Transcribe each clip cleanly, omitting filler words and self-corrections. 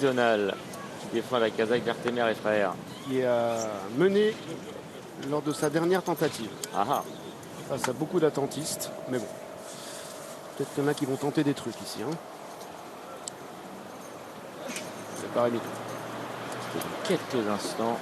Seasonal qui défend la Kazakh Vertemer et frères. Qui a mené lors de sa dernière tentative. Ah, Face à beaucoup d'attentistes, mais bon. Peut-être qu'il y en a qui vont tenter des trucs ici. Hein. C'est pareil. Quelques instants.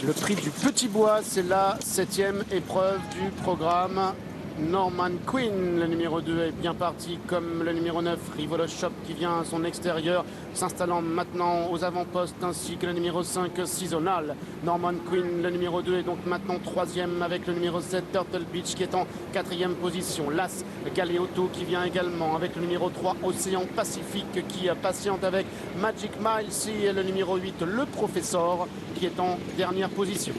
Le prix du Petit Bois, c'est la 7e épreuve du programme. Norman Quinn, le numéro 2, est bien parti comme le numéro 9, Rivolo Shop, qui vient à son extérieur, s'installant maintenant aux avant-postes, ainsi que le numéro 5, Seasonal. Norman Quinn, le numéro 2, est donc maintenant 3e avec le numéro 7, Turtle Beach, qui est en 4e position. L'As, Galeotto, qui vient également avec le numéro 3, Océan Pacifique, qui patiente avec Magic Miles, et le numéro 8, Le Professeur, qui est en dernière position.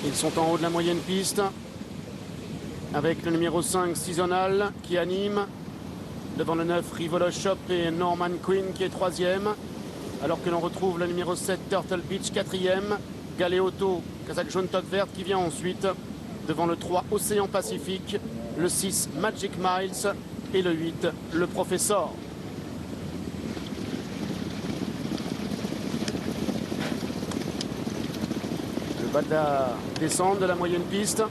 Ils sont en haut de la moyenne piste avec le numéro 5 Seasonal qui anime devant le 9 Rivolo Shop et Norman Quinn qui est 3e, alors que l'on retrouve le numéro 7 Turtle Beach 4e, Galeotto, Kazakh jaune toque verte qui vient ensuite devant le 3 Océan Pacifique, le 6 Magic Miles et le 8 Le Professeur. De la descente de la moyenne piste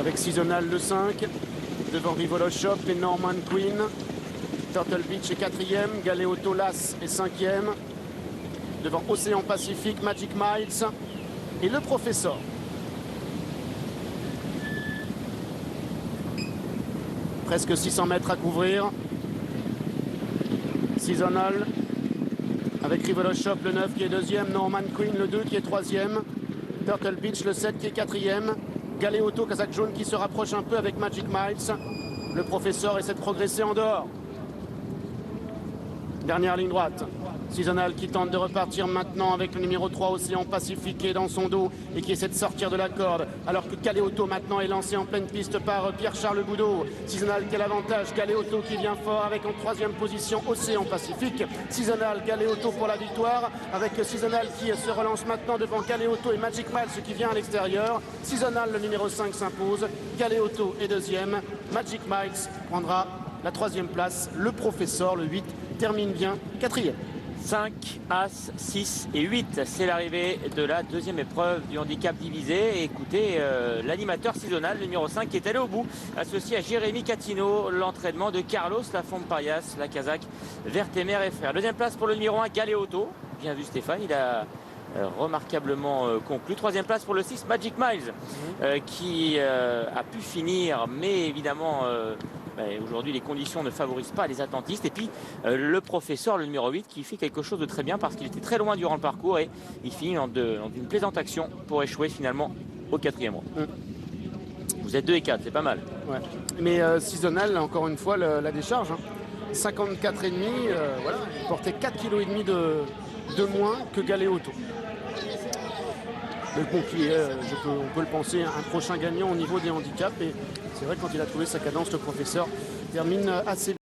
avec Seasonal le 5 devant Rivolo Shop et Norman Quinn. Turtle Beach est 4e, Galeotto Las est 5e devant Océan Pacifique, Magic Miles et Le Professeur. Presque 600 mètres à couvrir. Seasonal avec Rivolo Shop le 9 qui est 2e, Norman Quinn le 2 qui est 3e, Turtle Beach le 7 qui est 4e, Galeotto, Kazakh jaune qui se rapproche un peu avec Magic Miles. Le Professeur essaie de progresser en dehors. Dernière ligne droite. Seasonal qui tente de repartir maintenant avec le numéro 3 Océan Pacifique qui est dans son dos et qui essaie de sortir de la corde, alors que Galeotto maintenant est lancé en pleine piste par Pierre-Charles Boudot. Seasonal qui a l'avantage, Galeotto qui vient fort avec en 3e position Océan Pacifique. Seasonal, Galeotto pour la victoire, avec Seasonal qui se relance maintenant devant Galeotto et Magic Miles qui vient à l'extérieur. Seasonal, le numéro 5, s'impose, Galeotto est 2e, Magic Miles prendra la 3e place, Le Professeur, le 8, termine bien 4e. 5, As, 6 et 8. C'est l'arrivée de la 2e épreuve du handicap divisé. Et écoutez, l'animateur Seasonal, numéro 5, qui est allé au bout, associé à Jérémy Catino, l'entraînement de Carlos Lafont Parias, la Kazakh Vertemer et frères. 2e place pour le numéro 1, Galeotto. Bien vu Stéphane, il a remarquablement conclu. 3e place pour le 6, Magic Miles, qui a pu finir, mais évidemment... aujourd'hui, les conditions ne favorisent pas les attentistes. Et puis, le Professeur, le numéro 8, qui fait quelque chose de très bien parce qu'il était très loin durant le parcours et il finit dans une plaisante action pour échouer finalement au 4e rang. Vous êtes 2 et 4, c'est pas mal. Ouais. Mais Seasonal, encore une fois, la décharge. Hein. 54,5, voilà, il portait 4,5 kg de moins que Galeotto. Mais bon, on peut le penser, un prochain gagnant au niveau des handicaps. Et c'est vrai que quand il a trouvé sa cadence, le Professeur termine assez